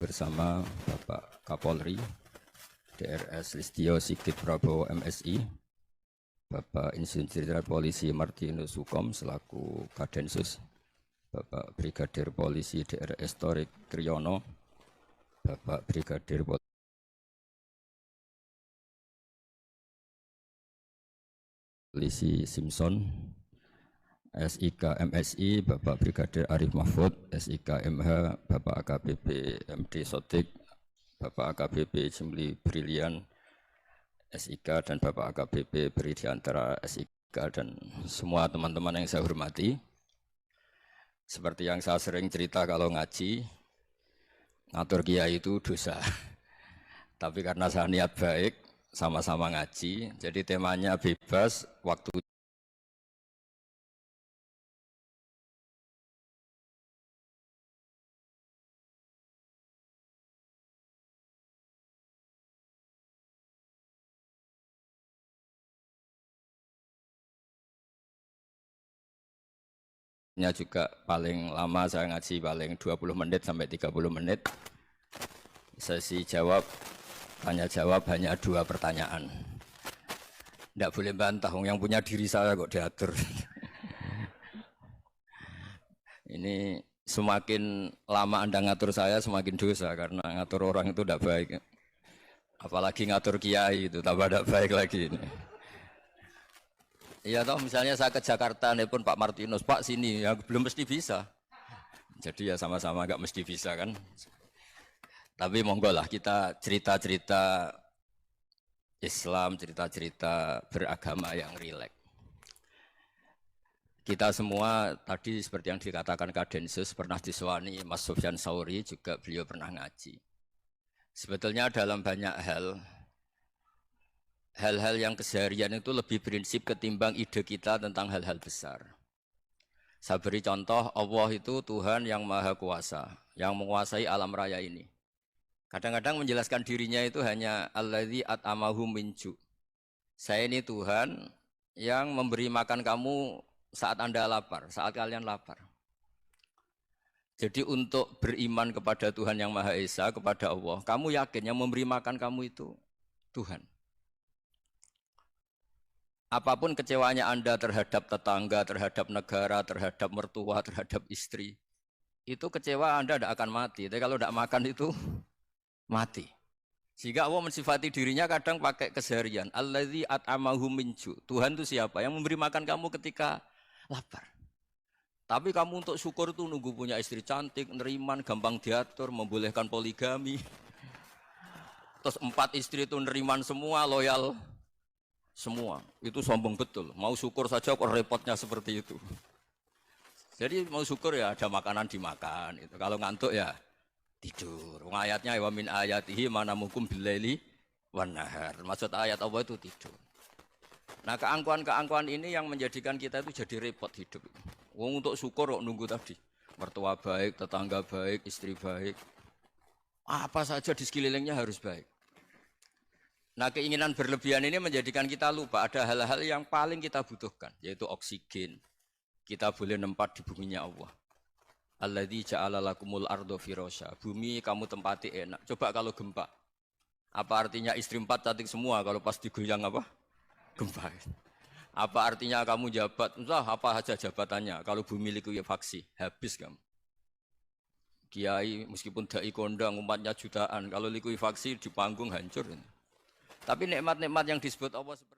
bersama Bapak Kapolri DRS Listio Sigit Prabowo MSI, Bapak Insinyur Jenderal Polisi Martinus Hukom selaku Kadensus, Bapak Brigadir Polisi DRS Torik Triyono, Bapak Brigadir Polisi Simpson, SIK MSI Bapak Brigadir Arif Mahfud, SIK MH Bapak AKBP MD Sotik, Bapak AKBP Jimli Brilian SIK, dan Bapak AKBP Beridiantara SIK, dan semua teman-teman yang saya hormati. Seperti yang saya sering cerita kalau ngaji, ngatur kiai itu dosa. Tapi karena saya niat baik, sama-sama ngaji, jadi temanya bebas, waktu juga paling lama saya ngaji paling 20 menit sampai 30 menit. Sesi jawab, tanya jawab hanya 2 pertanyaan. Tidak boleh bantah, yang punya diri saya kok diatur. Ini semakin lama Anda ngatur saya semakin dosa, karena ngatur orang itu tidak baik. Apalagi ngatur kiai itu tambah tidak baik lagi ini. Iya toh, misalnya saya ke Jakarta, nelpon Pak Martinus, Pak sini, ya belum mesti bisa. Jadi ya sama-sama nggak mesti bisa kan. Tapi monggo lah kita cerita-cerita Islam, cerita-cerita beragama yang rileks. Kita semua tadi seperti yang dikatakan Kadensus pernah disewani Mas Sufyan Sauri, juga beliau pernah ngaji. Sebetulnya dalam banyak hal-hal yang keseharian itu lebih prinsip ketimbang ide kita tentang hal-hal besar. Saya beri contoh, Allah itu Tuhan yang maha kuasa, yang menguasai alam raya ini. Kadang-kadang menjelaskan dirinya itu hanya alladzi at'amahum min ju'. Saya ini Tuhan yang memberi makan kamu saat Anda lapar, saat kalian lapar. Jadi untuk beriman kepada Tuhan yang Maha Esa, kepada Allah, kamu yakin yang memberi makan kamu itu Tuhan. Apapun kecewanya Anda terhadap tetangga, terhadap negara, terhadap mertua, terhadap istri, itu kecewa Anda tidak akan mati. Tapi kalau tidak makan itu mati. Sehingga Allah mensifati dirinya kadang pakai keseharian. Alladzi at'amahum min ju'. Tuhan itu siapa? Yang memberi makan kamu ketika lapar. Tapi kamu untuk syukur itu nunggu punya istri cantik, neriman, gampang diatur, membolehkan poligami. Terus 4 istri itu neriman semua, loyal semua. Itu sombong betul. Mau syukur saja kok repotnya seperti itu. Jadi mau syukur ya ada makanan dimakan. Itu. Kalau ngantuk ya tidur. Ayatnya wa min ayatihi manamukum billaili wan nahar. Maksud ayat Allah itu tidur. Nah, keangkuhan-keangkuhan ini yang menjadikan kita itu jadi repot hidup. Untuk syukur kok nunggu tadi. Mertua baik, tetangga baik, istri baik. Apa saja di sekelilingnya harus baik. Nah, keinginan berlebihan ini menjadikan kita lupa ada hal-hal yang paling kita butuhkan, yaitu oksigen. Kita boleh nempat di buminya Allah. Alladzi ja'ala lakumul ardo firasya. Bumi kamu tempati enak. Coba kalau gempa. Apa artinya istri 4 cantik semua kalau pas digoyang apa? Gempa. Apa artinya kamu jabat? Entah apa saja jabatannya. Kalau bumi likuifaksi, habis kamu. Kiai meskipun dai kondang umatnya jutaan, kalau likuifaksi di panggung hancur. Tapi nikmat-nikmat yang disebut Allah seperti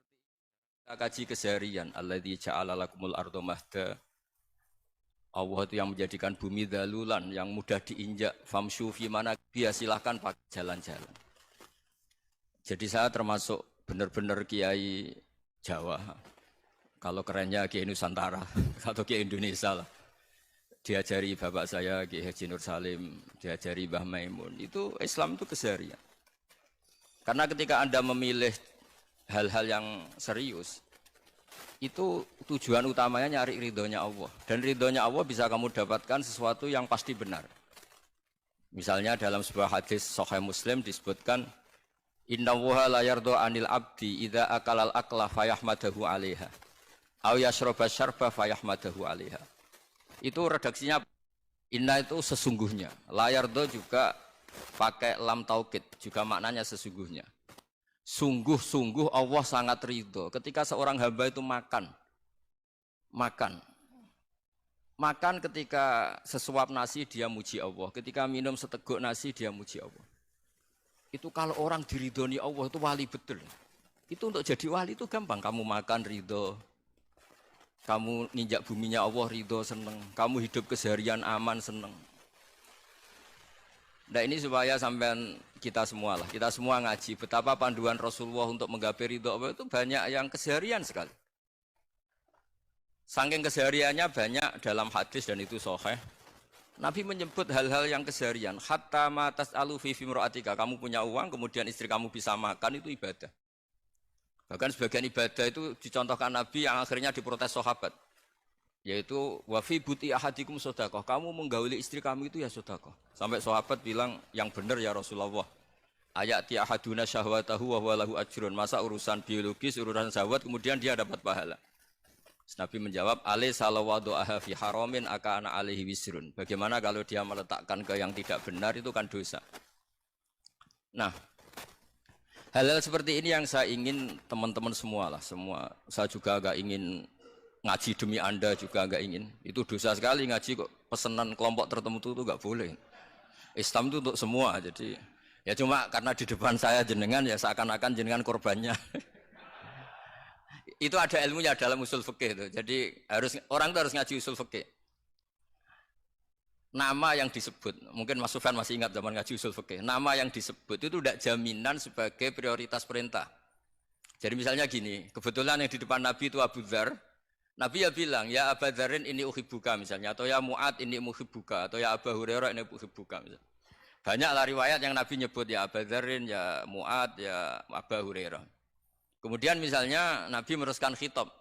kita kaji keseharian. Alladzi ja'ala lakumul ardo mahda. Allah itu yang menjadikan bumi dalulan, yang mudah diinjak. Famshu fi mana dia silahkan pakai jalan-jalan. Jadi saya termasuk benar-benar kiai Jawa. Kalau kerennya Kiai Nusantara atau Kiai Indonesia lah. Diajari bapak saya Kiai Haji Nur Salim, diajari Mbah Maimun. Itu Islam itu keseharian. Karena ketika Anda memilih hal-hal yang serius, itu tujuan utamanya nyari ridhonya Allah. Dan ridhonya Allah bisa kamu dapatkan sesuatu yang pasti benar. Misalnya dalam sebuah hadis Sahih Muslim disebutkan, Innallaha la yardo anil abdi idza akalal akla fayahmadahu 'alaiha aw yashraba syarba fayahmadahu 'alaiha. Itu redaksinya inna itu sesungguhnya, la yardo juga pakai lam taukid juga maknanya sesungguhnya. Sungguh-sungguh Allah sangat ridho ketika seorang hamba itu makan. Makan ketika sesuap nasi dia muji Allah, ketika minum seteguk nasi dia muji Allah. Itu kalau orang diridhoni Allah itu wali betul. Itu untuk jadi wali itu gampang, kamu makan ridho, kamu ninjak buminya Allah ridho seneng, kamu hidup keseharian aman seneng. Nah ini supaya sampean kita semua lah, kita semua ngaji betapa panduan Rasulullah untuk menggapai ridho Allah itu banyak yang keseharian sekali. Saking kesehariannya banyak dalam hadis dan itu sahih. Nabi menyebut hal-hal yang keseharian. Hatta ma tas'alu fi fimra'atika. Kamu punya uang, kemudian istri kamu bisa makan, itu ibadah. Bahkan sebagian ibadah itu dicontohkan Nabi yang akhirnya diprotes sahabat. Yaitu wa fi buti ahadikum sedekah. Kamu menggauli istri kamu itu ya sedekah. Sampai sahabat bilang yang benar ya Rasulullah. Ayati ahaduna syahwatahu wa huwa lahu ajrun. Masa urusan biologis, urusan syahwat kemudian dia dapat pahala. Nabi menjawab, alai salawadu'aha fi haramin akana alaihi wisrun. Bagaimana kalau dia meletakkan ke yang tidak benar itu kan dosa. Nah, hal-hal seperti ini yang saya ingin teman-teman semua lah, semua. Saya juga agak ingin ngaji demi Anda juga agak ingin. Itu dosa sekali ngaji kok pesanan kelompok tertentu itu enggak boleh. Islam itu untuk semua. Jadi ya cuma karena di depan saya jenengan ya seakan-akan jenengan korbannya. Itu ada ilmunya dalam usul fikih itu. Jadi orang itu harus ngaji usul fikih. Nama yang disebut, mungkin Mas Sufyan masih ingat zaman ngaji usul fikih. Nama yang disebut itu tidak jaminan sebagai prioritas perintah. Jadi misalnya gini, kebetulan yang di depan Nabi itu Abu Dzar. Nabi ya bilang, ya Abu Dzarin ini uhibbuka misalnya, atau ya Mu'ad ini muhibbuka, atau ya Abu Hurairah ini uhibbuka misalnya. Banyaklah riwayat yang Nabi nyebut ya Abu Dzarin, ya Mu'ad, ya Abu Hurairah. Kemudian misalnya Nabi meneruskan khitab,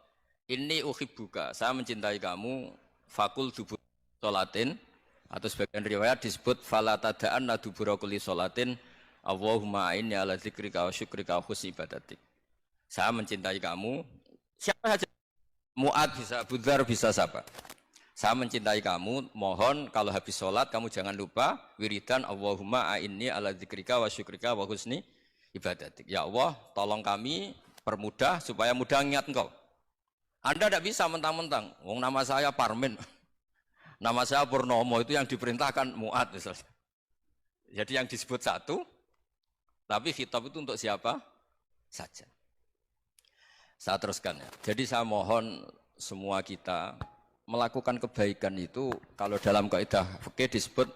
ini uhibbuka, saya mencintai kamu, fakul dubur sholatin, atau sebagian riwayat disebut falatadaan dubura kulli sholatin, Allahumma inni ala dzikrika wa syukrika wa husni ibadatik. Saya mencintai kamu, siapa saja, Mu'ad bisa, Abu Dzar bisa siapa. Saya mencintai kamu, mohon kalau habis sholat kamu jangan lupa wiridan Allahumma inni ala dzikrika wa syukrika wa husni ibadatik. Ya Allah, tolong kami permudah supaya mudah ingat engkau. Anda tidak bisa mentang-mentang, wong nama saya Parmin, nama saya Purnomo, itu yang diperintahkan Mu'ad misalnya. Jadi yang disebut satu, tapi khitab itu untuk siapa saja. Saya teruskan ya. Jadi saya mohon semua kita melakukan kebaikan itu, kalau dalam kaidah fikih disebut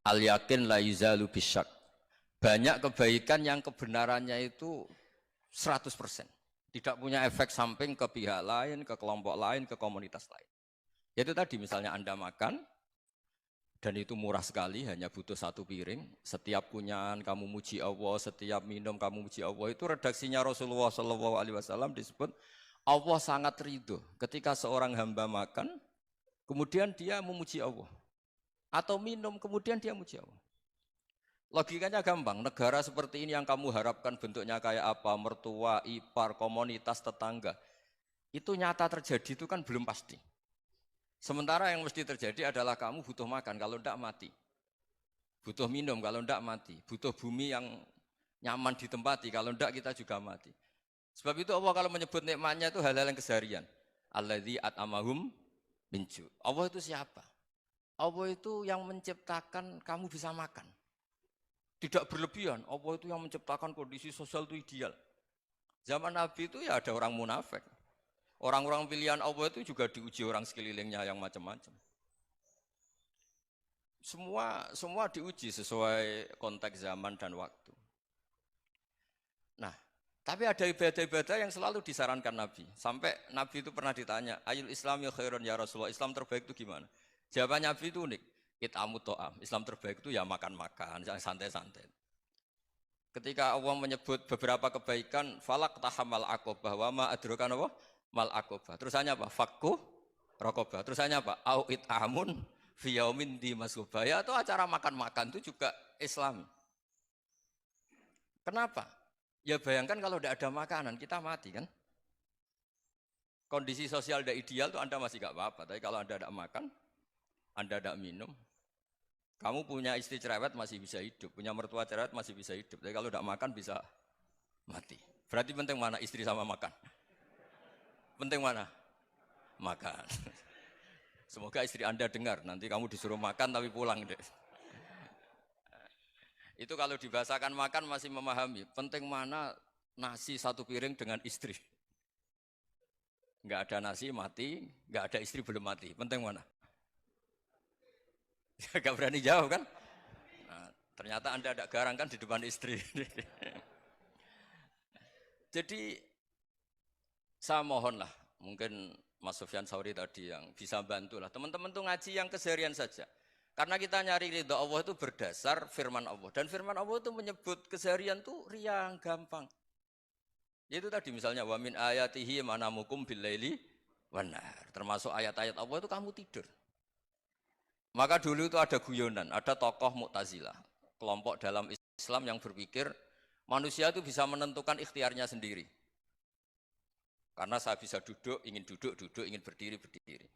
al-yakin la yuzalu bisyak. Banyak kebaikan yang kebenarannya itu 100%. Tidak punya efek samping ke pihak lain, ke kelompok lain, ke komunitas lain. Yaitu tadi misalnya Anda makan, dan itu murah sekali, hanya butuh satu piring. Setiap kunyahan kamu muji Allah, setiap minum kamu muji Allah. Itu redaksinya Rasulullah SAW disebut, Allah sangat ridho ketika seorang hamba makan, kemudian dia memuji Allah. Atau minum, kemudian dia muji Allah. Logikanya gampang, negara seperti ini yang kamu harapkan bentuknya kayak apa, mertua, ipar, komunitas, tetangga, itu nyata terjadi itu kan belum pasti. Sementara yang mesti terjadi adalah kamu butuh makan, kalau tidak mati. Butuh minum, kalau tidak mati. Butuh bumi yang nyaman ditempati, kalau tidak kita juga mati. Sebab itu Allah kalau menyebut nikmatnya itu hal-hal yang keseharian. Alladzi at'amahum min ju'. Allah itu siapa? Allah itu yang menciptakan kamu bisa makan. Tidak berlebihan, Allah itu yang menciptakan kondisi sosial itu ideal. Zaman Nabi itu ya ada orang munafik. Orang-orang pilihan Allah itu juga diuji orang sekelilingnya yang macam-macam. Semua diuji sesuai konteks zaman dan waktu. Nah, tapi ada ibadah-ibadah yang selalu disarankan Nabi. Sampai Nabi itu pernah ditanya, ayul Islam ya khairun ya Rasulullah, Islam terbaik itu gimana? Jawaban Nabi itu unik. It'amut to'am. Islam terbaik itu ya makan-makan, yang santai-santai. Ketika Allah menyebut beberapa kebaikan, falak tahamal aqobah, wa ma adrokan apa? Mal aqobah. Terusannya apa? Fakku raqobah. Terusannya apa? Au it'amun fi yaumin di masubah. Ya itu acara makan-makan itu juga Islam. Kenapa? Ya bayangkan kalau tidak ada makanan, kita mati kan? Kondisi sosial tidak ideal itu Anda masih gak apa-apa. Tapi kalau Anda tidak makan, Anda tidak minum, Kamu punya istri cerewet masih bisa hidup, punya mertua cerewet masih bisa hidup. Tapi kalau tidak makan bisa mati. Berarti penting mana istri sama makan? Penting mana? Makan. Semoga istri Anda dengar, nanti kamu disuruh makan tapi pulang deh. Itu kalau dibahasakan makan masih memahami. Penting mana nasi satu piring dengan istri. Enggak ada nasi mati, enggak ada istri belum mati. Penting mana? Gak berani jawab kan? Nah, ternyata Anda ada garang kan di depan istri. Jadi saya mohonlah, mungkin Mas Sufyan Sauri tadi yang bisa bantulah. Teman-teman tuh ngaji yang keseharian saja. Karena kita nyari ridha Allah itu berdasar firman Allah. Dan firman Allah itu menyebut keseharian tuh riang, gampang. Itu tadi misalnya wa min ayatihi manamukum billaili wanar. Termasuk ayat-ayat Allah itu kamu tidur. Maka dulu itu ada guyonan, ada tokoh Mu'tazilah, kelompok dalam Islam yang berpikir manusia itu bisa menentukan ikhtiarnya sendiri. Karena saya bisa duduk, ingin berdiri, berdiri.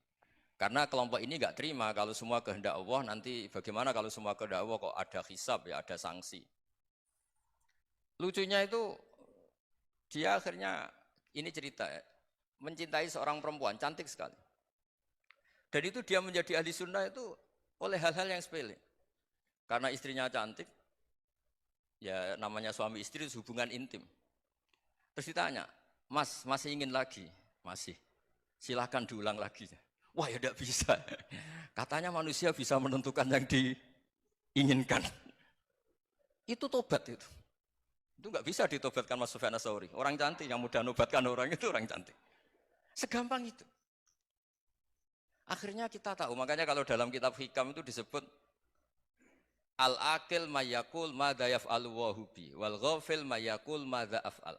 Karena kelompok ini enggak terima kalau semua kehendak Allah, nanti bagaimana kalau semua kehendak Allah kok ada hisab ya, ada sanksi. Lucunya itu dia akhirnya, ini cerita ya, mencintai seorang perempuan, cantik sekali. Dan itu dia menjadi ahli sunnah itu oleh hal-hal yang sepele. Karena istrinya cantik, ya namanya suami istri itu hubungan intim. Terus ditanya, Mas, masih ingin lagi? Masih. Silahkan diulang lagi. Wah ya tidak bisa. Katanya manusia bisa menentukan yang diinginkan. Itu tobat itu. Itu nggak bisa ditobatkan Mas Sufyan Ats-Tsauri. Orang cantik yang mudah nobatkan orang itu orang cantik. Segampang itu. Akhirnya kita tahu, makanya kalau dalam kitab Hikam itu disebut al-akil mayakul madza yaf'alu wa hubi wal ghafil mayakul madza af'al.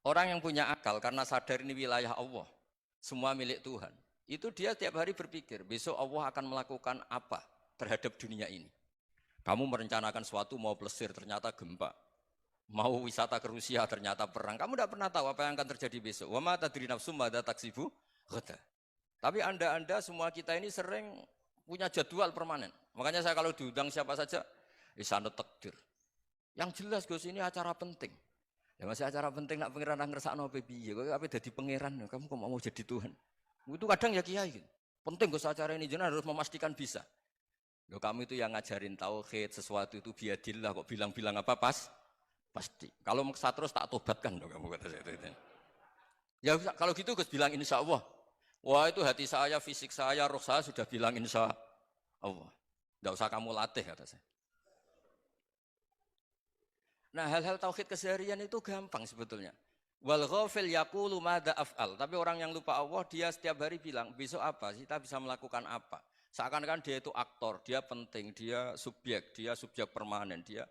Orang yang punya akal karena sadar ini wilayah Allah, semua milik Tuhan. Itu dia tiap hari berpikir, besok Allah akan melakukan apa terhadap dunia ini. Kamu merencanakan suatu mau plesir, ternyata gempa. Mau wisata ke Rusia, ternyata perang. Kamu tidak pernah tahu apa yang akan terjadi besok. Wa ma tadri nafsum madza taksibu ghada. Tapi anda semua kita ini sering punya jadwal permanen. Makanya saya kalau diundang siapa saja, isane takdir. Yang jelas Gus ini acara penting. Ya masih acara penting nak pangeran ngersakno apa piye? Kok ape dadi pangeran? Kamu kok mau jadi Tuhan? Itu kadang ya kiai. Penting Gus acara ini jenengan harus memastikan bisa. Loh kamu itu yang ngajarin tauhid, sesuatu itu biadillah kok bilang-bilang apa pasti. Kalau maksa terus tak tobatkan loh kamu kata saya itu. Ya kalau gitu Gus bilang insya Allah. Wah itu hati saya, fisik saya, roh saya sudah bilang insya Allah. Tidak usah kamu latih kata saya. Nah hal-hal tauhid keseharian itu gampang sebetulnya. Wal ghafil yaqulu madza af'al. Tapi orang yang lupa Allah dia setiap hari bilang besok apa? Kita bisa melakukan apa? Seakan-akan dia itu aktor, dia penting, dia subjek permanen, dia.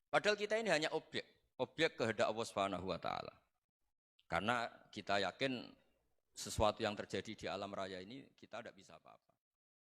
Padahal kita ini hanya objek kehendak Allah Subhanahu wa taala. Karena kita yakin sesuatu yang terjadi di alam raya ini kita tidak bisa apa-apa.